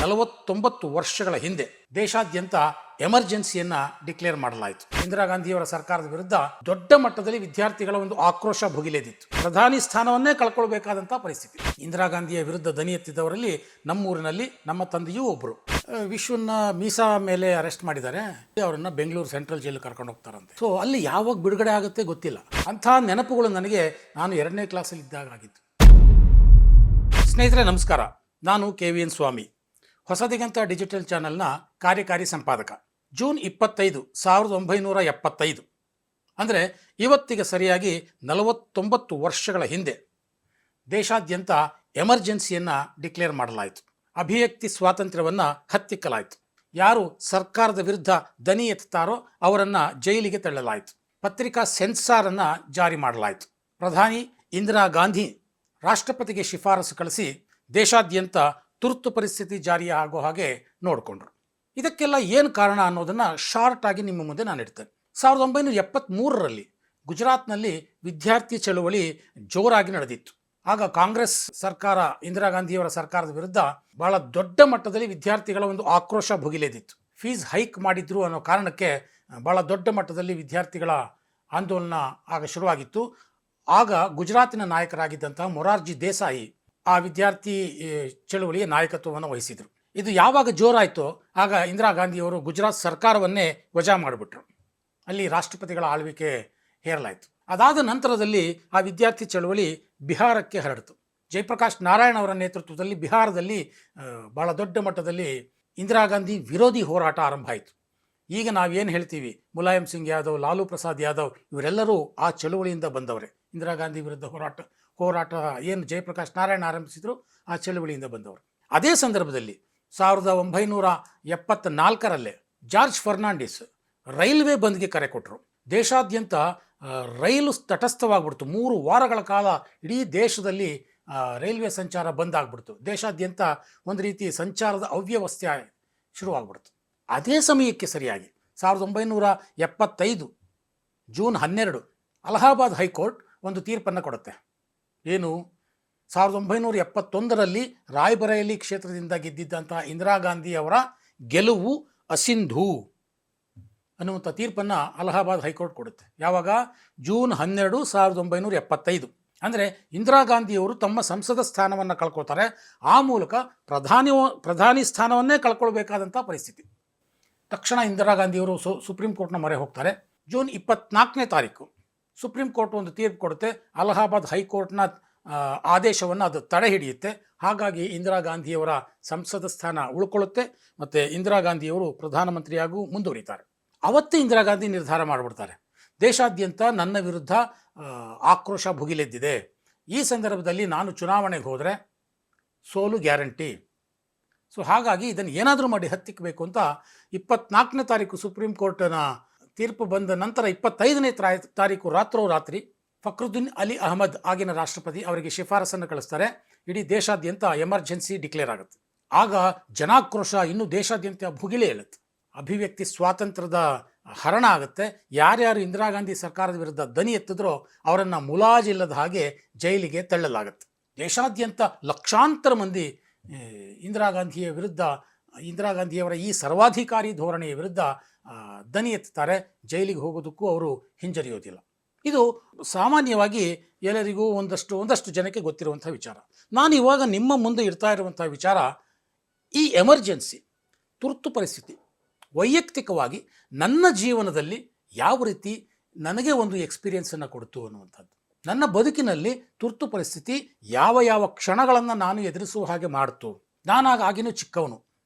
49 ವರ್ಷಗಳ ಹಿಂದೆ ದೇಶಾದ್ಯಂತ ಎಮರ್ಜೆನ್ಸಿಯನ್ನ ಡಿಕ್ಲೇರ್ ಮಾಡಲಾಯಿತು. ಇಂದಿರಾ ಗಾಂಧಿಯವರ ಸರ್ಕಾರದ ವಿರುದ್ಧ ದೊಡ್ಡ ಮಟ್ಟದಲ್ಲಿ ವಿದ್ಯಾರ್ಥಿಗಳ ಒಂದು ಆಕ್ರೋಶ ಭುಗಿಲೆದಿತ್ತು. ಪ್ರಧಾನಿ ಸ್ಥಾನವನ್ನೇ ಕಳ್ಕೊಳ್ಬೇಕಾದಂತಹ ಪರಿಸ್ಥಿತಿ. ಇಂದಿರಾ ಗಾಂಧಿಯ ವಿರುದ್ಧ ದನಿ ಎತ್ತಿದವರಲ್ಲಿ ನಮ್ಮೂರಿನಲ್ಲಿ ನಮ್ಮ ತಂದೆಯೂ ಒಬ್ಬರು. ವಿಶ್ವನ ಮೀಸಾ ಮೇಲೆ ಅರೆಸ್ಟ್ ಮಾಡಿದ್ದಾರೆ. ಅವರನ್ನ ಬೆಂಗಳೂರು ಸೆಂಟ್ರಲ್ ಜೈಲು ಕರ್ಕೊಂಡು ಹೋಗ್ತಾರಂತೆ. ಸೊ ಅಲ್ಲಿ ಯಾವಾಗ ಬಿಡುಗಡೆ ಆಗುತ್ತೆ ಗೊತ್ತಿಲ್ಲ. ಅಂಥ ನೆನಪುಗಳು ನನಗೆ ನಾನು 2ನೇ ಕ್ಲಾಸಲ್ಲಿ ಇದ್ದಾಗ ಆಗಿತ್ತು. ಸ್ನೇಹಿತರೆ ನಮಸ್ಕಾರ, ನಾನು KVN ಸ್ವಾಮಿ, ಹೊಸ ದಿಗಂತ ಡಿಜಿಟಲ್ ಚಾನೆಲ್ನ ಕಾರ್ಯಕಾರಿ ಸಂಪಾದಕ. ಜೂನ್ 25, 1975 ಅಂದರೆ ಇವತ್ತಿಗೆ ಸರಿಯಾಗಿ 49 ವರ್ಷಗಳ ಹಿಂದೆ ದೇಶಾದ್ಯಂತ ಎಮರ್ಜೆನ್ಸಿಯನ್ನು ಡಿಕ್ಲೇರ್ ಮಾಡಲಾಯಿತು. ಅಭಿವ್ಯಕ್ತಿ ಸ್ವಾತಂತ್ರ್ಯವನ್ನು ಹತ್ತಿಕ್ಕಲಾಯಿತು. ಯಾರು ಸರ್ಕಾರದ ವಿರುದ್ಧ ದನಿ ಎತ್ತುತ್ತಾರೋ ಅವರನ್ನು ಜೈಲಿಗೆ ತಳ್ಳಲಾಯಿತು. ಪತ್ರಿಕಾ ಸೆನ್ಸಾರನ್ನು ಜಾರಿ ಮಾಡಲಾಯಿತು. ಪ್ರಧಾನಿ ಇಂದಿರಾ ಗಾಂಧಿ ರಾಷ್ಟ್ರಪತಿಗೆ ಶಿಫಾರಸು ಕಳಿಸಿ ದೇಶಾದ್ಯಂತ ತುರ್ತು ಪರಿಸ್ಥಿತಿ ಜಾರಿ ಆಗೋ ಹಾಗೆ ನೋಡಿಕೊಂಡ್ರು. ಇದಕ್ಕೆಲ್ಲ ಏನು ಕಾರಣ ಅನ್ನೋದನ್ನು ಶಾರ್ಟ್ ಆಗಿ ನಿಮ್ಮ ಮುಂದೆ ನಾನು ಇಡ್ತೇನೆ. 1973ರಲ್ಲಿ ಗುಜರಾತ್ನಲ್ಲಿ ವಿದ್ಯಾರ್ಥಿ ಚಳುವಳಿ ಜೋರಾಗಿ ನಡೆದಿತ್ತು. ಆಗ ಕಾಂಗ್ರೆಸ್ ಸರ್ಕಾರ ಇಂದಿರಾ ಗಾಂಧಿಯವರ ಸರ್ಕಾರದ ವಿರುದ್ಧ ಬಹಳ ದೊಡ್ಡ ಮಟ್ಟದಲ್ಲಿ ವಿದ್ಯಾರ್ಥಿಗಳ ಒಂದು ಆಕ್ರೋಶ ಭುಗಿಲೆದಿತ್ತು. ಫೀಸ್ ಹೈಕ್ ಮಾಡಿದ್ರು ಅನ್ನೋ ಕಾರಣಕ್ಕೆ ಬಹಳ ದೊಡ್ಡ ಮಟ್ಟದಲ್ಲಿ ವಿದ್ಯಾರ್ಥಿಗಳ ಆಂದೋಲನ ಆಗ ಶುರುವಾಗಿತ್ತು. ಆಗ ಗುಜರಾತಿನ ನಾಯಕರಾಗಿದ್ದಂತಹ ಮೊರಾರ್ಜಿ ದೇಸಾಯಿ ಆ ವಿದ್ಯಾರ್ಥಿ ಚಳುವಳಿಯ ನಾಯಕತ್ವವನ್ನು ವಹಿಸಿದರು. ಇದು ಯಾವಾಗ ಜೋರಾಯಿತೋ ಆಗ ಇಂದಿರಾ ಗಾಂಧಿಯವರು ಗುಜರಾತ್ ಸರ್ಕಾರವನ್ನೇ ವಜಾ ಮಾಡಿಬಿಟ್ರು. ಅಲ್ಲಿ ರಾಷ್ಟ್ರಪತಿಗಳ ಆಳ್ವಿಕೆ ಹೇರಲಾಯಿತು. ಅದಾದ ನಂತರದಲ್ಲಿ ಆ ವಿದ್ಯಾರ್ಥಿ ಚಳುವಳಿ ಬಿಹಾರಕ್ಕೆ ಹರಡಿತು. ಜಯಪ್ರಕಾಶ್ ನಾರಾಯಣ್ ಅವರ ನೇತೃತ್ವದಲ್ಲಿ ಬಿಹಾರದಲ್ಲಿ ಬಹಳ ದೊಡ್ಡ ಮಟ್ಟದಲ್ಲಿ ಇಂದಿರಾ ಗಾಂಧಿ ವಿರೋಧಿ ಹೋರಾಟ ಆರಂಭ ಆಯಿತು. ಈಗ ನಾವೇನು ಹೇಳ್ತೀವಿ, ಮುಲಾಯಂ ಸಿಂಗ್ ಯಾದವ್, ಲಾಲೂ ಪ್ರಸಾದ್ ಯಾದವ್ ಇವರೆಲ್ಲರೂ ಆ ಚಳುವಳಿಯಿಂದ ಬಂದವರೇ. ಇಂದಿರಾ ಗಾಂಧಿ ವಿರುದ್ಧ ಹೋರಾಟ ಏನು ಜಯಪ್ರಕಾಶ್ ನಾರಾಯಣ್ ಆರಂಭಿಸಿದ್ರು ಆ ಚಳುವಳಿಯಿಂದ ಬಂದವರು. ಅದೇ ಸಂದರ್ಭದಲ್ಲಿ 1974ರಲ್ಲೇ ಜಾರ್ಜ್ ಫರ್ನಾಂಡಿಸ್ ರೈಲ್ವೆ ಬಂದ್ಗೆ ಕರೆ ಕೊಟ್ಟರು. ದೇಶಾದ್ಯಂತ ರೈಲು ತಟಸ್ಥವಾಗಿಬಿಡ್ತು. 3 ವಾರಗಳ ಕಾಲ ಇಡೀ ದೇಶದಲ್ಲಿ ರೈಲ್ವೆ ಸಂಚಾರ ಬಂದಾಗ್ಬಿಡ್ತು. ದೇಶಾದ್ಯಂತ ಒಂದು ರೀತಿ ಸಂಚಾರದ ಅವ್ಯವಸ್ಥೆ ಶುರುವಾಗ್ಬಿಡ್ತು. ಅದೇ ಸಮಯಕ್ಕೆ ಸರಿಯಾಗಿ 1975 ಜೂನ್ 12 ಅಲಹಾಬಾದ್ ಹೈಕೋರ್ಟ್ ಒಂದು ತೀರ್ಪನ್ನು ಕೊಡುತ್ತೆ. ಏನು, 1971ರಲ್ಲಿ ರಾಯ್ಬರೇಲಿ ಕ್ಷೇತ್ರದಿಂದ ಗೆದ್ದಿದ್ದಂತಹ ಇಂದಿರಾ ಗಾಂಧಿ ಅವರ ಗೆಲುವು ಅಸಿಂಧು ಅನ್ನುವಂಥ ತೀರ್ಪನ್ನು ಅಲಹಾಬಾದ್ ಹೈಕೋರ್ಟ್ ಕೊಡುತ್ತೆ. ಯಾವಾಗ? ಜೂನ್ 12, 1975. ಅಂದರೆ ಇಂದಿರಾ ಗಾಂಧಿಯವರು ತಮ್ಮ ಸಂಸದ ಸ್ಥಾನವನ್ನು ಕಳ್ಕೊಳ್ತಾರೆ. ಆ ಮೂಲಕ ಪ್ರಧಾನಿ ಸ್ಥಾನವನ್ನೇ ಕಳ್ಕೊಳ್ಬೇಕಾದಂಥ ಪರಿಸ್ಥಿತಿ. ತಕ್ಷಣ ಇಂದಿರಾ ಗಾಂಧಿಯವರು ಸುಪ್ರೀಂ ಕೋರ್ಟ್ನ ಮೊರೆ ಹೋಗ್ತಾರೆ. ಜೂನ್ 24ನೇ ತಾರೀಕು ಸುಪ್ರೀಂ ಕೋರ್ಟ್ ಒಂದು ತೀರ್ಪು ಕೊಡುತ್ತೆ. ಅಲಹಾಬಾದ್ ಹೈಕೋರ್ಟ್ನ ಆದೇಶವನ್ನು ಅದು ತಡೆ ಹಿಡಿಯುತ್ತೆ. ಹಾಗಾಗಿ ಇಂದಿರಾ ಗಾಂಧಿಯವರ ಸಂಸದ ಸ್ಥಾನ ಉಳ್ಕೊಳ್ಳುತ್ತೆ ಮತ್ತು ಇಂದಿರಾ ಗಾಂಧಿಯವರು ಪ್ರಧಾನಮಂತ್ರಿಯಾಗೂ ಮುಂದುವರಿತಾರೆ. ಅವತ್ತೇ ಇಂದಿರಾ ಗಾಂಧಿ ನಿರ್ಧಾರ ಮಾಡಿಬಿಡ್ತಾರೆ, ದೇಶಾದ್ಯಂತ ನನ್ನ ವಿರುದ್ಧ ಆಕ್ರೋಶ ಭುಗಿಲೆದ್ದಿದೆ. ಈ ಸಂದರ್ಭದಲ್ಲಿ ನಾನು ಚುನಾವಣೆಗೆ ಹೋದರೆ ಸೋಲು ಗ್ಯಾರಂಟಿ. ಸೊ ಹಾಗಾಗಿ ಇದನ್ನು ಏನಾದರೂ ಮಾಡಿ ಹತ್ತಿಕ್ಕಬೇಕು ಅಂತ 24ನೇ ತಾರೀಕು ಸುಪ್ರೀಂ ಕೋರ್ಟ್ನ ತೀರ್ಪು ಬಂದ ನಂತರ 25ನೇ ತಾರೀಕು ರಾತ್ರಿ ಫಕ್ರುದ್ದೀನ್ ಅಲಿ ಅಹಮದ್ ಆಗಿನ ರಾಷ್ಟ್ರಪತಿ ಅವರಿಗೆ ಶಿಫಾರಸನ್ನು ಕಳಿಸ್ತಾರೆ. ಇಡೀ ದೇಶಾದ್ಯಂತ ಎಮರ್ಜೆನ್ಸಿ ಡಿಕ್ಲೇರ್ ಆಗುತ್ತೆ. ಆಗ ಜನಾಕ್ರೋಶ ಇನ್ನೂ ದೇಶಾದ್ಯಂತ ಭುಗಿಲೇ ಹೇಳುತ್ತೆ. ಅಭಿವ್ಯಕ್ತಿ ಸ್ವಾತಂತ್ರ್ಯದ ಹರಣ ಆಗುತ್ತೆ. ಯಾರ್ಯಾರು ಇಂದಿರಾ ಗಾಂಧಿ ಸರ್ಕಾರದ ವಿರುದ್ಧ ದನಿ ಎತ್ತಿದ್ರೋ ಅವರನ್ನು ಮುಲಾಜಿಲ್ಲದ ಹಾಗೆ ಜೈಲಿಗೆ ತಳ್ಳಲಾಗುತ್ತೆ. ದೇಶಾದ್ಯಂತ ಲಕ್ಷಾಂತರ ಮಂದಿ ಇಂದಿರಾ ಗಾಂಧಿಯವರ ಈ ಸರ್ವಾಧಿಕಾರಿ ಧೋರಣೆಯ ವಿರುದ್ಧ ದನಿ ಎತ್ತುತ್ತಾರೆ. ಜೈಲಿಗೆ ಹೋಗೋದಕ್ಕೂ ಅವರು ಹಿಂಜರಿಯೋದಿಲ್ಲ. ಇದು ಸಾಮಾನ್ಯವಾಗಿ ಎಲ್ಲರಿಗೂ ಒಂದಷ್ಟು ಜನಕ್ಕೆ ಗೊತ್ತಿರುವಂಥ ವಿಚಾರ. ನಾನು ಇವಾಗ ನಿಮ್ಮ ಮುಂದೆ ಇಡ್ತಾ ಇರುವಂಥ ವಿಚಾರ, ಈ ಎಮರ್ಜೆನ್ಸಿ ತುರ್ತು ಪರಿಸ್ಥಿತಿ ವೈಯಕ್ತಿಕವಾಗಿ ನನ್ನ ಜೀವನದಲ್ಲಿ ಯಾವ ರೀತಿ ನನಗೆ ಒಂದು ಎಕ್ಸ್ಪೀರಿಯನ್ಸನ್ನು ಕೊಡ್ತು ಅನ್ನುವಂಥದ್ದು. ನನ್ನ ಬದುಕಿನಲ್ಲಿ ತುರ್ತು ಪರಿಸ್ಥಿತಿ ಯಾವ ಕ್ಷಣಗಳನ್ನು ನಾನು ಎದುರಿಸುವ ಹಾಗೆ ಮಾಡ್ತು. ನಾನಾಗಿನೂ ಚಿಕ್ಕವನು,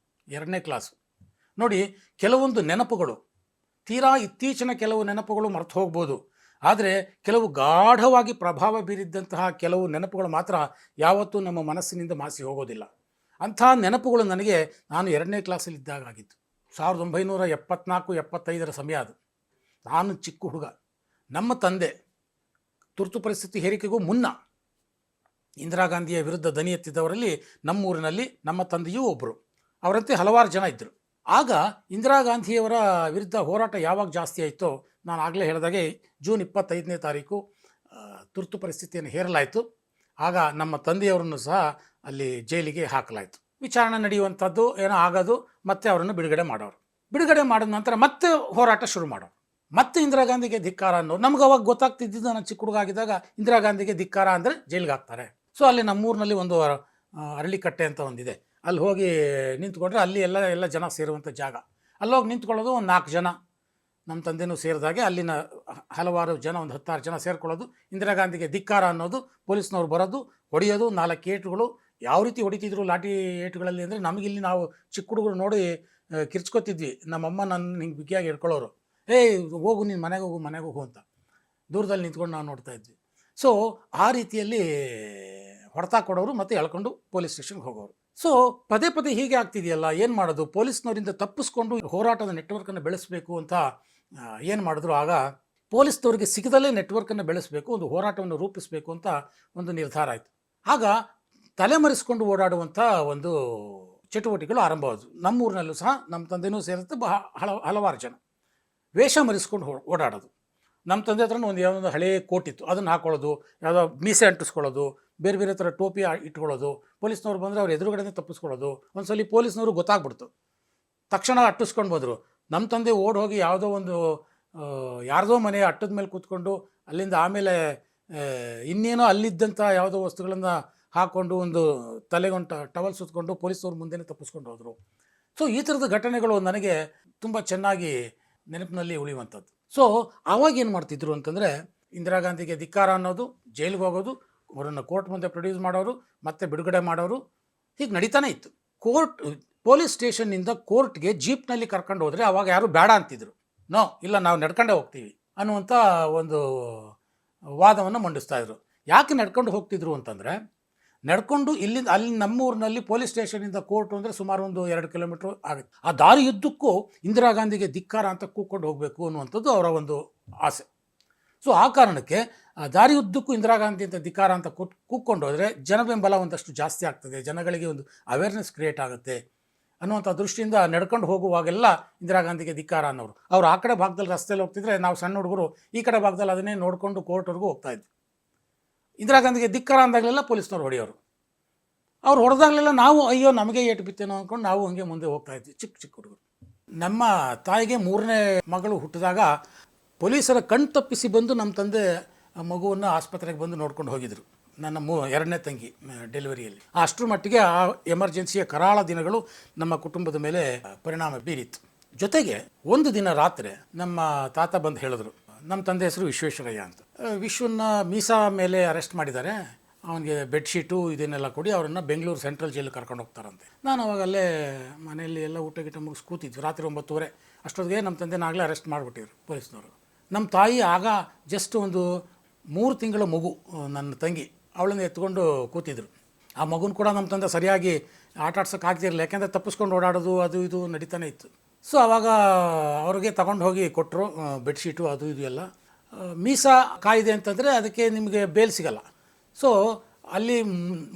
2ನೇ ಕ್ಲಾಸು. ನೋಡಿ, ಕೆಲವೊಂದು ನೆನಪುಗಳು, ತೀರಾ ಇತ್ತೀಚಿನ ಕೆಲವು ನೆನಪುಗಳು ಮರೆತು ಹೋಗ್ಬೋದು, ಆದರೆ ಕೆಲವು ಗಾಢವಾಗಿ ಪ್ರಭಾವ ಬೀರಿದ್ದಂತಹ ಕೆಲವು ನೆನಪುಗಳು ಮಾತ್ರ ಯಾವತ್ತೂ ನಮ್ಮ ಮನಸ್ಸಿನಿಂದ ಮಾಸಿ ಹೋಗೋದಿಲ್ಲ. ಅಂಥ ನೆನಪುಗಳು ನನಗೆ ನಾನು 2ನೇ ಕ್ಲಾಸಲ್ಲಿ ಇದ್ದಾಗ ಆಗಿತ್ತು. 1974-75ರ ಸಮಯ ಅದು. ನಾನು ಚಿಕ್ಕ ಹುಡುಗ. ನಮ್ಮ ತಂದೆ ತುರ್ತು ಪರಿಸ್ಥಿತಿ ಹೇರಿಕೆಗೂ ಮುನ್ನ ಇಂದಿರಾ ಗಾಂಧಿಯ ವಿರುದ್ಧ ದನಿ ಎತ್ತಿದವರಲ್ಲಿ ನಮ್ಮೂರಿನಲ್ಲಿ ನಮ್ಮ ತಂದೆಯೂ ಒಬ್ಬರು. ಅವರಂತೆ ಹಲವಾರು ಜನ ಇದ್ದರು. ಆಗ ಇಂದಿರಾ ಗಾಂಧಿಯವರ ವಿರುದ್ಧ ಹೋರಾಟ ಯಾವಾಗ ಜಾಸ್ತಿ ಆಯಿತೋ, ನಾನು ಆಗಲೇ ಹೇಳಿದಾಗೆ ಜೂನ್ 25ನೇ ತಾರೀಕು ತುರ್ತು ಪರಿಸ್ಥಿತಿಯನ್ನು ಹೇರಲಾಯಿತು. ಆಗ ನಮ್ಮ ತಂದೆಯವರನ್ನು ಸಹ ಅಲ್ಲಿ ಜೈಲಿಗೆ ಹಾಕಲಾಯಿತು. ವಿಚಾರಣೆ ನಡೆಯುವಂಥದ್ದು ಏನೋ ಆಗೋದು, ಮತ್ತೆ ಅವರನ್ನು ಬಿಡುಗಡೆ ಮಾಡೋರು. ಬಿಡುಗಡೆ ಮಾಡಿದ ನಂತರ ಮತ್ತೆ ಹೋರಾಟ ಶುರು ಮಾಡೋರು. ಮತ್ತೆ ಇಂದಿರಾ ಗಾಂಧಿಗೆ ಧಿಕ್ಕಾರ ಅನ್ನೋರು. ನಮ್ಗೆ ಅವಾಗ ಗೊತ್ತಾಗ್ತಿದ್ದು, ನಾನು ಚಿಕ್ಕ ಹುಡುಗ ಆಗಿದ್ದಾಗ ಇಂದಿರಾ ಗಾಂಧಿಗೆ ಧಿಕ್ಕಾರ ಅಂದರೆ ಜೈಲಿಗೆ ಹಾಕ್ತಾರೆ. ಸೊ ಅಲ್ಲಿ ನಮ್ಮೂರಿನಲ್ಲಿ ಒಂದು ಅರಳಿಕಟ್ಟೆ ಅಂತ ಒಂದಿದೆ, ಅಲ್ಲಿ ಹೋಗಿ ನಿಂತ್ಕೊಂಡ್ರೆ ಅಲ್ಲಿ ಎಲ್ಲ ಜನ ಸೇರುವಂಥ ಜಾಗ. ಅಲ್ಲಿ ಹೋಗಿ ನಿಂತ್ಕೊಳ್ಳೋದು, ಒಂದು 4 ಜನ ನಮ್ಮ ತಂದೆನೂ ಸೇರಿದಾಗೆ ಅಲ್ಲಿನ ಹಲವಾರು ಜನ, ಒಂದು 10-6 ಜನ ಸೇರಿಕೊಳ್ಳೋದು. ಇಂದಿರಾ ಗಾಂಧಿಗೆ ಧಿಕ್ಕಾರ ಅನ್ನೋದು, ಪೊಲೀಸ್ನವ್ರು ಬರೋದು, ಹೊಡೆಯೋದು, 4 ಏಟುಗಳು. ಯಾವ ರೀತಿ ಹೊಡಿತಿದ್ರು ಲಾಠಿ ಏಟುಗಳಲ್ಲಿ ಅಂದರೆ, ನಮಗಿಲ್ಲಿ ನಾವು ಚಿಕ್ಕ ಹುಡುಗರು ನೋಡಿ ಕಿರ್ಚ್ಕೊತಿದ್ವಿ. ನಮ್ಮಮ್ಮ ನನ್ನ ಹಿಂಗೆ ಬಿಗಿಯಾಗಿ ಹಿಡ್ಕೊಳ್ಳೋರು, ಏಯ್ ಹೋಗು ನೀನು ಮನೆಗೆ ಹೋಗು ಅಂತ ದೂರದಲ್ಲಿ ನಿಂತ್ಕೊಂಡು ನಾವು ನೋಡ್ತಾ ಇದ್ವಿ. ಸೊ ಆ ರೀತಿಯಲ್ಲಿ ಹೊಡೆತ ಕೊಡೋರು, ಮತ್ತು ಎಳ್ಕೊಂಡು ಪೊಲೀಸ್ ಸ್ಟೇಷನ್ಗೆ ಹೋಗೋರು. ಸೊ ಪದೇ ಪದೇ ಹೀಗೆ ಆಗ್ತಿದೆಯಲ್ಲ, ಏನು ಮಾಡೋದು? ಪೊಲೀಸ್ನವರಿಂದ ತಪ್ಪಿಸ್ಕೊಂಡು ಹೋರಾಟದ ನೆಟ್ವರ್ಕನ್ನು ಬೆಳೆಸಬೇಕು ಅಂತ ಏನು ಮಾಡಿದ್ರು? ಆಗ ಪೊಲೀಸ್ನವ್ರಿಗೆ ಸಿಗದಲ್ಲೇ ನೆಟ್ವರ್ಕನ್ನು ಬೆಳೆಸಬೇಕು, ಒಂದು ಹೋರಾಟವನ್ನು ರೂಪಿಸಬೇಕು ಅಂತ ಒಂದು ನಿರ್ಧಾರ ಆಯಿತು. ಆಗ ತಲೆಮರೆಸ್ಕೊಂಡು ಓಡಾಡುವಂಥ ಒಂದು ಚಟುವಟಿಕೆಗಳು ಆರಂಭವಾದವು. ನಮ್ಮೂರಿನಲ್ಲೂ ಸಹ ನಮ್ಮ ತಂದೆನೂ ಸೇರುತ್ತೆ, ಹಲವಾರು ಜನ ವೇಷ ಮರೆಸ್ಕೊಂಡು ಓಡಾಡೋದು. ನಮ್ಮ ತಂದೆ ಹತ್ರನೂ ಯಾವುದೋ ಹಳೆಯ ಕೋಟ್ ಇತ್ತು, ಅದನ್ನು ಹಾಕೊಳ್ಳೋದು, ಯಾವುದೋ ಮೀಸೆ ಅಂಟಿಸ್ಕೊಳ್ಳೋದು, ಬೇರೆ ಬೇರೆ ಥರ ಟೋಪಿ ಇಟ್ಕೊಳ್ಳೋದು. ಪೊಲೀಸ್ನವ್ರು ಬಂದರೆ ಅವ್ರು ಎದುರುಗಡೆ ತಪ್ಪಿಸ್ಕೊಳ್ಳೋದು. ಒಂದು ಸಲ ಪೊಲೀಸ್ನವ್ರು ಗೊತ್ತಾಗ್ಬಿಡ್ತು, ತಕ್ಷಣ ಅಟ್ಟಿಸ್ಕೊಂಡು ಬಂದರು. ನಮ್ಮ ತಂದೆ ಓಡಿ ಹೋಗಿ ಯಾವುದೋ ಒಂದು ಯಾರ್ದೋ ಮನೆ ಅಟ್ಟದ ಮೇಲೆ ಕೂತ್ಕೊಂಡು, ಅಲ್ಲಿಂದ ಆಮೇಲೆ ಇನ್ನೇನೋ ಅಲ್ಲಿದ್ದಂಥ ಯಾವುದೋ ವಸ್ತುಗಳನ್ನು ಹಾಕ್ಕೊಂಡು, ಒಂದು ತಲೆಗೊಂದು ಟವಲ್ ಸುತ್ತಕೊಂಡು ಪೊಲೀಸ್ನವ್ರ ಮುಂದೆನೇ ತಪ್ಪಿಸ್ಕೊಂಡು ಹೋದರು. ಸೊ ಈ ಥರದ ಘಟನೆಗಳು ನನಗೆ ತುಂಬ ಚೆನ್ನಾಗಿ ನೆನಪಿನಲ್ಲಿ ಉಳಿಯುವಂಥದ್ದು. ಸೊ ಆವಾಗ ಏನು ಮಾಡ್ತಿದ್ರು ಅಂತಂದರೆ, ಇಂದಿರಾ ಗಾಂಧಿಗೆ ಧಿಕ್ಕಾರ ಅನ್ನೋದು, ಜೈಲಿಗೆ ಹೋಗೋದು, ಅವರನ್ನು ಕೋರ್ಟ್ ಮುಂದೆ ಪ್ರೊಡ್ಯೂಸ್ ಮಾಡೋರು, ಮತ್ತೆ ಬಿಡುಗಡೆ ಮಾಡೋರು, ಹೀಗೆ ನಡೀತಾನೆ ಇತ್ತು. ಪೊಲೀಸ್ ಸ್ಟೇಷನ್ನಿಂದ ಕೋರ್ಟ್ಗೆ ಜೀಪ್ನಲ್ಲಿ ಕರ್ಕೊಂಡು ಹೋದರೆ ಅವಾಗ ಯಾರು ಬೇಡ ಅಂತಿದ್ರು. ಇಲ್ಲ ನಾವು ನಡ್ಕೊಂಡೇ ಹೋಗ್ತೀವಿ ಅನ್ನುವಂಥ ಒಂದು ವಾದವನ್ನು ಮಂಡಿಸ್ತಾಯಿದ್ರು. ಯಾಕೆ ನಡ್ಕೊಂಡು ಹೋಗ್ತಿದ್ರು ಅಂತಂದರೆ, ನಡ್ಕೊಂಡು ಇಲ್ಲಿಂದ ಅಲ್ಲಿ ನಮ್ಮೂರಿನಲ್ಲಿ ಪೊಲೀಸ್ ಸ್ಟೇಷನಿಂದ ಕೋರ್ಟು ಅಂದರೆ ಸುಮಾರು ಒಂದು 2 ಕಿಲೋಮೀಟ್ರ್ ಆಗುತ್ತೆ. ಆ ದಾರಿಯುದ್ದಕ್ಕೂ ಇಂದಿರಾ ಗಾಂಧಿಗೆ ಧಿಕ್ಕಾರ ಅಂತ ಕೂಕ್ಕೊಂಡು ಹೋಗಬೇಕು ಅನ್ನುವಂಥದ್ದು ಅವರ ಒಂದು ಆಸೆ. ಸೊ ಆ ಕಾರಣಕ್ಕೆ ಆ ದಾರಿಯುದ್ದಕ್ಕೂ ಇಂದಿರಾ ಗಾಂಧಿ ಅಂತ ಧಿಕ್ಕಾರ ಅಂತ ಕೂಕ್ಕೊಂಡು ಹೋದರೆ ಜನಬೆಂಬಲ ಒಂದಷ್ಟು ಜಾಸ್ತಿ ಆಗ್ತದೆ, ಜನಗಳಿಗೆ ಒಂದು ಅವೇರ್ನೆಸ್ ಕ್ರಿಯೇಟ್ ಆಗುತ್ತೆ ಅನ್ನುವಂಥ ದೃಷ್ಟಿಯಿಂದ ನಡ್ಕೊಂಡು ಹೋಗುವಾಗೆಲ್ಲ ಇಂದಿರಾ ಗಾಂಧಿಗೆ ಧಿಕ್ಕಾರ ಅನ್ನೋರು. ಅವ್ರು ಆ ಕಡೆ ಭಾಗದಲ್ಲಿ ರಸ್ತೆಯಲ್ಲಿ ಹೋಗ್ತಿದ್ರೆ, ನಾವು ಸಣ್ಣ ಹುಡುಗರು ಈ ಕಡೆ ಭಾಗದಲ್ಲಿ ಅದನ್ನೇ ನೋಡಿಕೊಂಡು ಕೋರ್ಟ್ವರೆಗೂ ಹೋಗ್ತಾಯಿದ್ವಿ. ಇಂದಿರಾ ಗಾಂಧಿಗೆ ಧಿಕ್ಕಾರ ಅಂದಾಗಲೆಲ್ಲ ಪೊಲೀಸ್ನವ್ರು ಹೊಡೆಯೋರು. ಅವ್ರು ಹೊಡೆದಾಗಲೆಲ್ಲ ನಾವು ಅಯ್ಯೋ ನಮಗೆ ಏಟು ಬಿತ್ತೇನೋ ಅಂದ್ಕೊಂಡು ನಾವು ಹಂಗೆ ಮುಂದೆ ಹೋಗ್ತಾಯಿದ್ವಿ, ಚಿಕ್ಕ ಹುಡುಗರು. ನಮ್ಮ ತಾಯಿಗೆ 3ನೇ ಮಗಳು ಹುಟ್ಟಿದಾಗ ಪೊಲೀಸರ ಕಣ್ ತಪ್ಪಿಸಿ ಬಂದು ನಮ್ಮ ತಂದೆ ಮಗುವನ್ನು ಆಸ್ಪತ್ರೆಗೆ ಬಂದು ನೋಡ್ಕೊಂಡು ಹೋಗಿದ್ರು, ನನ್ನ 2ನೇ ತಂಗಿ ಡೆಲಿವರಿಯಲ್ಲಿ. ಅಷ್ಟರ ಮಟ್ಟಿಗೆ ಆ ಎಮರ್ಜೆನ್ಸಿಯ ಕರಾಳ ದಿನಗಳು ನಮ್ಮ ಕುಟುಂಬದ ಮೇಲೆ ಪರಿಣಾಮ ಬೀರಿತ್ತು. ಜೊತೆಗೆ ಒಂದು ದಿನ ರಾತ್ರಿ ನಮ್ಮ ತಾತ ಬಂದು ಹೇಳಿದ್ರು, ನಮ್ಮ ತಂದೆ ಹೆಸರು ವಿಶ್ವೇಶ್ವರಯ್ಯ ಅಂತ, ವಿಶ್ವನ್ನ ಮೀಸಾ ಮೇಲೆ ಅರೆಸ್ಟ್ ಮಾಡಿದ್ದಾರೆ, ಅವನಿಗೆ ಬೆಡ್ಶೀಟು ಇದನ್ನೆಲ್ಲ ಕೊಡಿ, ಅವರನ್ನು ಬೆಂಗಳೂರು ಸೆಂಟ್ರಲ್ ಜೈಲಿಗೆ ಕರ್ಕೊಂಡು ಹೋಗ್ತಾರಂತೆ. ನಾನು ಅವಾಗಲ್ಲೇ ಮನೆಯಲ್ಲಿ ಎಲ್ಲ ಊಟ ಮುಗಿಸಿ ಕೂತಿದ್ವಿ, ರಾತ್ರಿ 9:30 ಅಷ್ಟೊತ್ತಿಗೆ ನಮ್ಮ ತಂದೆನಾಗಲೇ ಅರೆಸ್ಟ್ ಮಾಡಿಬಿಟ್ಟಿದ್ರು ಪೊಲೀಸ್ನವರು. ನಮ್ಮ ತಾಯಿ ಆಗ ಜಸ್ಟ್ ಒಂದು 3 ತಿಂಗಳ ಮಗು, ನನ್ನ ತಂಗಿ, ಅವಳನ್ನು ಎತ್ಕೊಂಡು ಕೂತಿದ್ರು. ಆ ಮಗುನ ಕೂಡ ನಮ್ಮ ತಂದೆ ಸರಿಯಾಗಿ ಆಟ ಆಡ್ಸೋಕೆ ಆಗ್ತಿರಲಿಲ್ಲ, ಯಾಕೆಂದರೆ ತಪ್ಪಿಸ್ಕೊಂಡು ಓಡಾಡೋದು ಅದು ಇದು ನಡೀತಾನೆ ಇತ್ತು. ಸೊ ಆವಾಗ ಅವ್ರಿಗೆ ತಗೊಂಡು ಹೋಗಿ ಕೊಟ್ಟರು ಬೆಡ್ಶೀಟು ಅದು ಇದು ಎಲ್ಲ. ಮೀಸಾ ಕಾಯಿದೆ ಅಂತಂದರೆ ಅದಕ್ಕೆ ನಿಮಗೆ ಬೇಲ್ ಸಿಗಲ್ಲ. ಸೊ ಅಲ್ಲಿ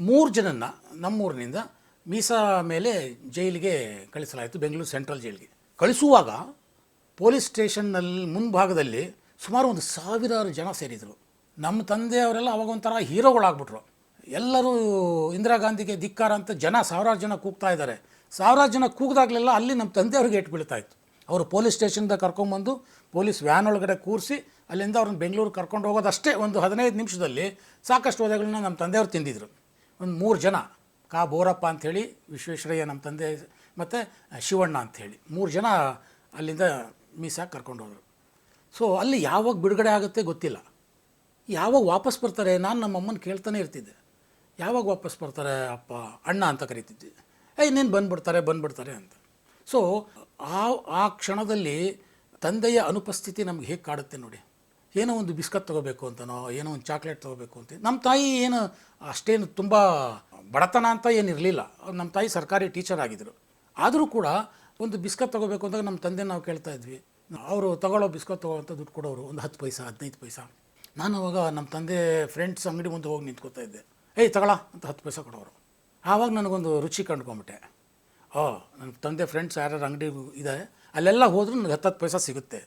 3 ಜನನ್ನ ನಮ್ಮೂರಿನಿಂದ ಮೀಸಾ ಮೇಲೆ ಜೈಲಿಗೆ ಕಳಿಸಲಾಯಿತು, ಬೆಂಗಳೂರು ಸೆಂಟ್ರಲ್ ಜೈಲಿಗೆ. ಕಳಿಸುವಾಗ ಪೊಲೀಸ್ ಸ್ಟೇಷನ್ನಲ್ಲಿ ಮುಂಭಾಗದಲ್ಲಿ ಸುಮಾರು 1,000 ಜನ ಸೇರಿದರು. ನಮ್ಮ ತಂದೆಯವರೆಲ್ಲ ಅವಾಗ ಒಂಥರ ಹೀರೋಗಳಾಗ್ಬಿಟ್ರು. ಎಲ್ಲರೂ ಇಂದಿರಾ ಗಾಂಧಿಗೆ ಧಿಕ್ಕಾರ ಅಂತ ಸಾವಿರಾರು ಜನ ಕೂಗ್ತಾ ಇದ್ದಾರೆ. ಸಾವಿರಾರು ಜನ ಕೂಗಿದಾಗಲೆಲ್ಲ ಅಲ್ಲಿ ನಮ್ಮ ತಂದೆಯವ್ರಿಗೆ ಏಟು ಬೀಳ್ತಾಯಿತ್ತು. ಅವರು ಪೊಲೀಸ್ ಸ್ಟೇಷನ್ದ ಕರ್ಕೊಂಬಂದು ಪೊಲೀಸ್ ವ್ಯಾನ್ ಒಳಗಡೆ ಕೂರಿಸಿ ಅಲ್ಲಿಂದ ಅವ್ರನ್ನ ಬೆಂಗಳೂರು ಕರ್ಕೊಂಡು ಹೋಗೋದಷ್ಟೇ ಒಂದು 15 ನಿಮಿಷದಲ್ಲಿ ಸಾಕಷ್ಟು ವಧೆಗಳನ್ನ ನಮ್ಮ ತಂದೆಯವ್ರು ತಿಂದಿದ್ರು. ಒಂದು 3 ಜನ, ಕಾ ಬೋರಪ್ಪ ಅಂಥೇಳಿ, ವಿಶ್ವೇಶ್ವರಯ್ಯ ನಮ್ಮ ತಂದೆ, ಮತ್ತು ಶಿವಣ್ಣ ಅಂಥೇಳಿ 3 ಜನ ಅಲ್ಲಿಂದ ಮೀಸಾ ಕರ್ಕೊಂಡು ಹೋದರು. ಸೊ ಅಲ್ಲಿ ಯಾವಾಗ ಬಿಡುಗಡೆ ಆಗುತ್ತೆ ಗೊತ್ತಿಲ್ಲ, ಯಾವಾಗ ವಾಪಸ್ ಬರ್ತಾರೆ. ನಾನು ನಮ್ಮಮ್ಮನ ಕೇಳ್ತಾನೆ ಇರ್ತಿದ್ದೆ, ಯಾವಾಗ ವಾಪಸ್ ಬರ್ತಾರೆ ಅಪ್ಪ, ಅಣ್ಣ ಅಂತ ಕರಿತಿದ್ದೆ. ಇನ್ನೇನು ಬಂದುಬಿಡ್ತಾರೆ ಅಂತ. ಸೊ ಆ ಕ್ಷಣದಲ್ಲಿ ತಂದೆಯ ಅನುಪಸ್ಥಿತಿ ನಮ್ಗೆ ಹೇಗೆ ಕಾಡುತ್ತೆ ನೋಡಿ. ಏನೋ ಒಂದು ಬಿಸ್ಕತ್ ತೊಗೋಬೇಕು ಅಂತನೋ, ಏನೋ ಒಂದು ಚಾಕ್ಲೇಟ್ ತೊಗೋಬೇಕು ಅಂತ. ನಮ್ಮ ತಾಯಿ ಏನು ಅಷ್ಟೇನು ತುಂಬ ಬಡತನ ಅಂತ ಏನಿರಲಿಲ್ಲ, ನಮ್ಮ ತಾಯಿ ಸರ್ಕಾರಿ ಟೀಚರ್ ಆಗಿದ್ದರು. ಆದರೂ ಕೂಡ ಒಂದು ಬಿಸ್ಕತ್ ತೊಗೋಬೇಕು ಅಂದಾಗ ನಮ್ಮ ತಂದೆ ನಾವು ಕೇಳ್ತಾ ಇದ್ವಿ. ಅವರು ತಗೊಳ್ಳೋ ಬಿಸ್ಕತ್ ತೊಗೊಳ್ಳೋಂಥ ದುಡ್ಡು ಕೊಡೋರು, ಒಂದು 10 ಪೈಸಾ 15 ಪೈಸಾ. ನಾನು ಅವಾಗ ನಮ್ಮ ತಂದೆ ಫ್ರೆಂಡ್ಸ್ ಅಂಗಡಿ ಮುಂದೆ ಹೋಗಿ ನಿಂತ್ಕೋತಾ ಇದ್ದೆ, ತಗೊಳ ಅಂತ 10 ಪೈಸಾ ಕೊಡೋರು. ಆವಾಗ ನನಗೊಂದು ರುಚಿ ಕಂಡ್ಕೊಂಬಿಟ್ಟೆ. ನನ್ನ ತಂದೆ ಫ್ರೆಂಡ್ಸ್ ಯಾರ್ಯಾರು ಅಂಗಡಿ ಇದೆ ಅಲ್ಲೆಲ್ಲ ಹೋದರೂ ನನಗೆ 10 ಪೈಸಾ ಸಿಗುತ್ತೆ.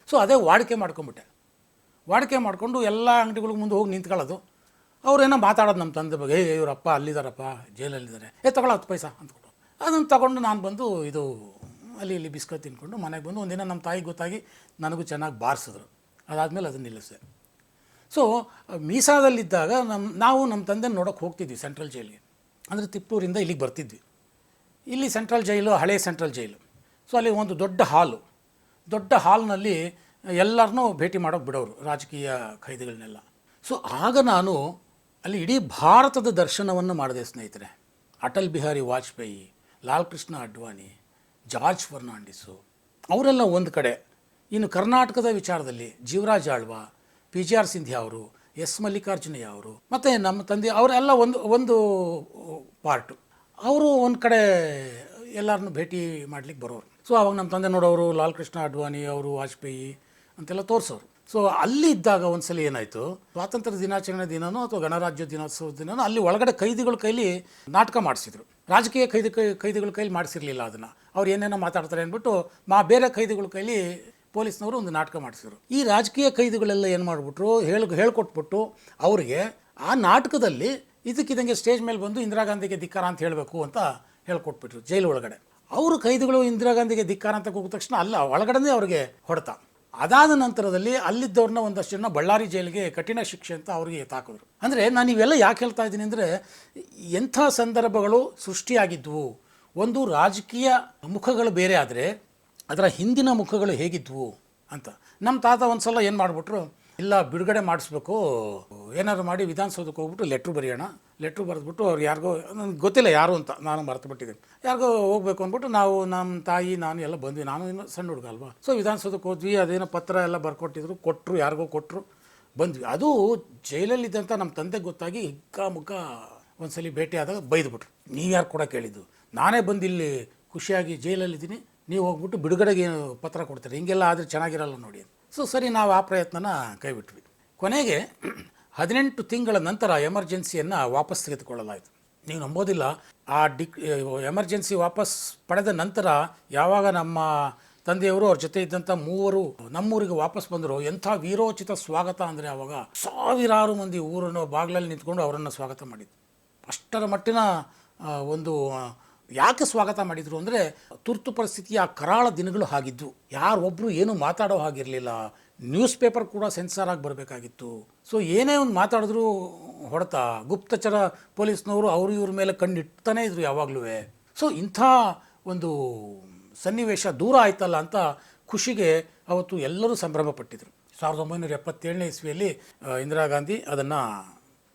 ಸೊ ಅದೇ ವಾಡಿಕೆ ಮಾಡಿಕೊಂಡು ಎಲ್ಲ ಅಂಗಡಿಗಳಿಗೆ ಮುಂದೆ ಹೋಗಿ ನಿಂತ್ಕೊಳ್ಳೋದು. ಅವ್ರೇನೋ ಮಾತಾಡೋದು ನಮ್ಮ ತಂದೆ ಬಗ್ಗೆ, ಇವರಪ್ಪ ಅಲ್ಲಿದ್ದಾರಪ್ಪ ಜೈಲಲ್ಲಿದ್ದಾರೆ, ತಗೊಳ 10 ಪೈಸಾ ಅಂತ. ಅದನ್ನು ತಗೊಂಡು ನಾನು ಬಂದು ಇದು ಅಲ್ಲಿ ಇಲ್ಲಿ ಬಿಸ್ಕತ್ ತಿನ್ಕೊಂಡು ಮನೆಗೆ ಬಂದು ಒಂದಿನ ನಮ್ಮ ತಾಯಿಗೆ ಗೊತ್ತಾಗಿ ನನಗೂ ಚೆನ್ನಾಗಿ ಬಾರಿಸಿದ್ರು. ಅದಾದಮೇಲೆ ಅದನ್ನು ನಿಲ್ಲಿಸಿದೆ. ಸೊ ಮೀಸಾದಲ್ಲಿದ್ದಾಗ ನಾವು ನಮ್ಮ ತಂದೆ ನೋಡೋಕ್ಕೆ ಹೋಗ್ತಿದ್ವಿ ಸೆಂಟ್ರಲ್ ಜೈಲಿಗೆ. ಅಂದರೆ ತಿಪ್ಪೂರಿಂದ ಇಲ್ಲಿಗೆ ಬರ್ತಿದ್ವಿ. ಇಲ್ಲಿ ಸೆಂಟ್ರಲ್ ಜೈಲು, ಹಳೆ ಸೆಂಟ್ರಲ್ ಜೈಲು. ಸೊ ಅಲ್ಲಿ ಒಂದು ದೊಡ್ಡ ಹಾಲ್ನಲ್ಲಿ ಎಲ್ಲರನ್ನೂ ಭೇಟಿ ಮಾಡೋಕ್ಕೆ ಬಿಡೋರು, ರಾಜಕೀಯ ಖೈದಿಗಳನ್ನೆಲ್ಲ. ಸೊ ಆಗ ನಾನು ಅಲ್ಲಿ ಇಡೀ ಭಾರತದ ದರ್ಶನವನ್ನು ಮಾಡಿದೆ ಸ್ನೇಹಿತರೆ. ಅಟಲ್ ಬಿಹಾರಿ ವಾಜಪೇಯಿ, ಲಾಲ್ ಕೃಷ್ಣ ಅಡ್ವಾಣಿ, ಜಾರ್ಜ್ ಫರ್ನಾಂಡಿಸು ಅವರೆಲ್ಲ ಒಂದು ಕಡೆ. ಇನ್ನು ಕರ್ನಾಟಕದ ವಿಚಾರದಲ್ಲಿ ಜೀವರಾಜ್ ಆಳ್ವ, PGR ಸಿಂಧ್ಯಾ ಅವರು, ಎಸ್ ಮಲ್ಲಿಕಾರ್ಜುನಯ್ಯ ಅವರು, ಮತ್ತು ನಮ್ಮ ತಂದೆ ಅವರೆಲ್ಲ ಒಂದು ಪಾರ್ಟು. ಅವರು ಒಂದು ಕಡೆ ಎಲ್ಲರನ್ನೂ ಭೇಟಿ ಮಾಡಲಿಕ್ಕೆ ಬರೋರು. ಸೊ ಆವಾಗ ನಮ್ಮ ತಂದೆ ನೋಡೋರು ಲಾಲ್ ಕೃಷ್ಣ ಅಡ್ವಾಣಿ ಅವರು, ವಾಜಪೇಯಿ ಅಂತೆಲ್ಲ ತೋರಿಸೋರು. ಸೊ ಅಲ್ಲಿ ಇದ್ದಾಗ ಒಂದು ಸಲ ಏನಾಯಿತು, ಸ್ವಾತಂತ್ರ್ಯ ದಿನಾಚರಣೆ ದಿನನೋ ಅಥವಾ ಗಣರಾಜ್ಯ ದಿನೋತ್ಸವದ ದಿನನೋ ಅಲ್ಲಿ ಒಳಗಡೆ ಕೈದಿಗಳ ಕೈಲಿ ನಾಟಕ ಮಾಡಿಸಿದ್ರು. ರಾಜಕೀಯ ಕೈದಿಗಳ ಕೈಲಿ ಮಾಡಿಸಿರಲಿಲ್ಲ ಅದನ್ನು. ಅವ್ರು ಏನೇನೋ ಮಾತಾಡ್ತಾರೆ ಅಂದ್ಬಿಟ್ಟು ಬೇರೆ ಕೈದಿಗಳ ಕೈಲಿ ಪೊಲೀಸ್ನವರು ಒಂದು ನಾಟಕ ಮಾಡಿಸಿದ್ರು. ಈ ರಾಜಕೀಯ ಕೈದಿಗಳೆಲ್ಲ ಏನು ಮಾಡಿಬಿಟ್ರು, ಹೇಳ್ಕೊಟ್ಬಿಟ್ಟು ಅವರಿಗೆ ಆ ನಾಟಕದಲ್ಲಿ ಇದಕ್ಕಿದಂಗೆ ಸ್ಟೇಜ್ ಮೇಲೆ ಬಂದು ಇಂದಿರಾ ಗಾಂಧಿಗೆ ಧಿಕ್ಕಾರ ಅಂತ ಹೇಳಬೇಕು ಅಂತ ಹೇಳ್ಕೊಟ್ಬಿಟ್ರು ಜೈಲು ಒಳಗಡೆ. ಅವರು ಕೈದಿಗಳು ಇಂದಿರಾ ಗಾಂಧಿಗೆ ಧಿಕ್ಕಾರ ಅಂತ ಕೂಗಿದ ತಕ್ಷಣ ಅಲ್ಲ, ಒಳಗಡೆ ಅವ್ರಿಗೆ ಹೊಡೆತ. ಅದಾದ ನಂತರದಲ್ಲಿ ಅಲ್ಲಿದ್ದವ್ರನ್ನ ಒಂದಷ್ಟು ಜನ ಬಳ್ಳಾರಿ ಜೈಲಿಗೆ ಕಠಿಣ ಶಿಕ್ಷೆ ಅಂತ ಅವರಿಗೆ ತಾಕಿದ್ರು. ಅಂದರೆ ನಾನು ಇವೆಲ್ಲ ಯಾಕೆ ಹೇಳ್ತಾ ಇದ್ದೀನಿ ಅಂದರೆ, ಎಂಥ ಸಂದರ್ಭಗಳು ಸೃಷ್ಟಿಯಾಗಿದ್ವು. ಒಂದು ರಾಜಕೀಯ ಮುಖಗಳು ಬೇರೆ ಆದರೆ ಅದರ ಹಿಂದಿನ ಮುಖಗಳು ಹೇಗಿದ್ವು ಅಂತ. ನಮ್ಮ ತಾತ ಒಂದು ಸಲ ಏನು ಮಾಡಿಬಿಟ್ರು, ಇಲ್ಲ ಬಿಡುಗಡೆ ಮಾಡಿಸ್ಬೇಕು, ಏನಾದ್ರು ಮಾಡಿ ವಿಧಾನಸೌಧಕ್ಕೆ ಹೋಗ್ಬಿಟ್ಟು ಲೆಟ್ರು ಬರೆದ್ಬಿಟ್ಟು ಅವ್ರು ಯಾರಿಗೋ, ನನಗೆ ಗೊತ್ತಿಲ್ಲ ಯಾರು ಅಂತ, ನಾನು ಮರೆತು ಬಿಟ್ಟಿದ್ದೀನಿ, ಯಾರಿಗೋ ಹೋಗಬೇಕು ಅಂದ್ಬಿಟ್ಟು ನಾವು ನಮ್ಮ ತಾಯಿ ನಾನು ಎಲ್ಲ ಬಂದ್ವಿ. ನಾನು ಇನ್ನೂ ಸಣ್ಣ ಹುಡುಗ ಅಲ್ವಾ. ಸೊ ವಿಧಾನಸೌಧಕ್ಕೆ ಹೋದ್ವಿ, ಅದೇನೋ ಪತ್ರ ಎಲ್ಲ ಕೊಟ್ಟರು, ಯಾರಿಗೋ ಕೊಟ್ಟರು, ಬಂದ್ವಿ. ಅದು ಜೈಲಲ್ಲಿದ್ದಂಥ ನಮ್ಮ ತಂದೆಗೆ ಗೊತ್ತಾಗಿ ಮುಖ ಒಂದ್ಸಲಿ ಭೇಟಿ ಆದಾಗ ಬೈದ್ಬಿಟ್ರು, ನೀವು ಯಾರು ಕೂಡ ಕೇಳಿದ್ದು, ನಾನೇ ಬಂದು ಇಲ್ಲಿ ಖುಷಿಯಾಗಿ ಜೈಲಲ್ಲಿದ್ದೀನಿ, ನೀವು ಹೋಗ್ಬಿಟ್ಟು ಬಿಡುಗಡೆಗೆ ಪತ್ರ ಕೊಡ್ತೀರಿ, ಹಿಂಗೆಲ್ಲ ಆದರೆ ಚೆನ್ನಾಗಿರಲ್ಲ ನೋಡಿ. ಸೊ ಸರಿ, ನಾವು ಆ ಪ್ರಯತ್ನನ ಕೈಬಿಟ್ವಿ. ಕೊನೆಗೆ 18 ತಿಂಗಳ ನಂತರ ಎಮರ್ಜೆನ್ಸಿಯನ್ನು ವಾಪಸ್ ತೆಗೆದುಕೊಳ್ಳಲಾಯಿತು. ನೀವು ನಂಬೋದಿಲ್ಲ, ಆ ಎಮರ್ಜೆನ್ಸಿ ವಾಪಸ್ ಪಡೆದ ನಂತರ ಯಾವಾಗ ನಮ್ಮ ತಂದೆಯವರು ಅವ್ರ ಜೊತೆ ಇದ್ದಂಥ 3 ನಮ್ಮೂರಿಗೆ ವಾಪಸ್ ಬಂದರು, ಎಂಥ ವೀರೋಚಿತ ಸ್ವಾಗತ ಅಂದರೆ ಆವಾಗ ಸಾವಿರಾರು ಮಂದಿ ಊರನ್ನು ಬಾಗಿಲಲ್ಲಿ ನಿಂತ್ಕೊಂಡು ಅವರನ್ನು ಸ್ವಾಗತ ಮಾಡಿದ್ರು. ಅಷ್ಟರ ಮಟ್ಟಿನ ಒಂದು ಯಾಕೆ ಸ್ವಾಗತ ಮಾಡಿದರು ಅಂದರೆ, ತುರ್ತು ಪರಿಸ್ಥಿತಿಯ ಕರಾಳ ದಿನಗಳು ಆಗಿದ್ದು. ಯಾರೊಬ್ಬರು ಏನೂ ಮಾತಾಡೋ ಹಾಗಿರಲಿಲ್ಲ. ನ್ಯೂಸ್ ಪೇಪರ್ ಕೂಡ ಸೆನ್ಸಾರ್ ಆಗಿ ಬರಬೇಕಾಗಿತ್ತು. ಸೊ ಏನೇ ಒಂದು ಮಾತಾಡಿದ್ರು ಹೊಡೆತ, ಗುಪ್ತಚರ ಪೊಲೀಸ್ನವರು ಇವ್ರ ಮೇಲೆ ಕಣ್ಣಿಡ್ತಾನೇ ಇದ್ರು ಯಾವಾಗಲೂ. ಸೊ ಇಂಥ ಒಂದು ಸನ್ನಿವೇಶ ದೂರ ಆಯ್ತಲ್ಲ ಅಂತ ಖುಷಿಗೆ ಅವತ್ತು ಎಲ್ಲರೂ ಸಂಭ್ರಮ ಪಟ್ಟಿದ್ರು. 1977ನೇ ಇಸ್ವಿಯಲ್ಲಿ ಇಂದಿರಾ ಗಾಂಧಿ ಅದನ್ನು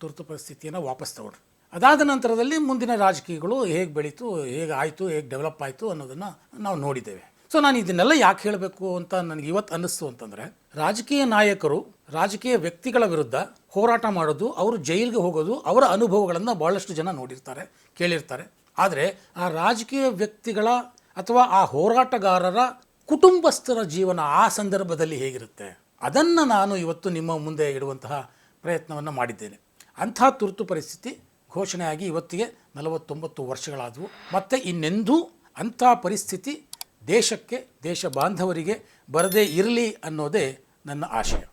ತುರ್ತು ಪರಿಸ್ಥಿತಿಯನ್ನು ವಾಪಸ್ ತಗೊಂಡ್ರು. ಅದಾದ ನಂತರದಲ್ಲಿ ಮುಂದಿನ ರಾಜಕೀಯಗಳು ಹೇಗೆ ಬೆಳೀತು, ಹೇಗೆ ಆಯಿತು, ಹೇಗೆ ಡೆವಲಪ್ ಆಯಿತು ಅನ್ನೋದನ್ನು ನಾವು ನೋಡಿದ್ದೇವೆ. ಸೊ ನಾನು ಇದನ್ನೆಲ್ಲ ಯಾಕೆ ಹೇಳಬೇಕು ಅಂತ ನನಗೆ ಇವತ್ತು ಅನ್ನಿಸ್ತು ಅಂತಂದರೆ, ರಾಜಕೀಯ ನಾಯಕರು ರಾಜಕೀಯ ವ್ಯಕ್ತಿಗಳ ವಿರುದ್ಧ ಹೋರಾಟ ಮಾಡೋದು, ಅವರು ಜೈಲಿಗೆ ಹೋಗೋದು, ಅವರ ಅನುಭವಗಳನ್ನು ಭಾಳಷ್ಟು ಜನ ನೋಡಿರ್ತಾರೆ, ಕೇಳಿರ್ತಾರೆ. ಆದರೆ ಆ ರಾಜಕೀಯ ವ್ಯಕ್ತಿಗಳ ಅಥವಾ ಆ ಹೋರಾಟಗಾರರ ಕುಟುಂಬಸ್ಥರ ಜೀವನ ಆ ಸಂದರ್ಭದಲ್ಲಿ ಹೇಗಿರುತ್ತೆ, ಅದನ್ನು ನಾನು ಇವತ್ತು ನಿಮ್ಮ ಮುಂದೆ ಇಡುವಂತಹ ಪ್ರಯತ್ನವನ್ನು ಮಾಡಿದ್ದೇನೆ. ಅಂಥ ತುರ್ತು ಪರಿಸ್ಥಿತಿ ಘೋಷಣೆಯಾಗಿ ಇವತ್ತಿಗೆ 49 ವರ್ಷಗಳಾದವು. ಮತ್ತು ಇನ್ನೆಂದೂ ಅಂಥ ಪರಿಸ್ಥಿತಿ ದೇಶಕ್ಕೆ, ದೇಶ ಬಾಂಧವರಿಗೆ ಬರದೇ ಇರಲಿ ಅನ್ನೋದೇ ನನ್ನ ಆಶಯ.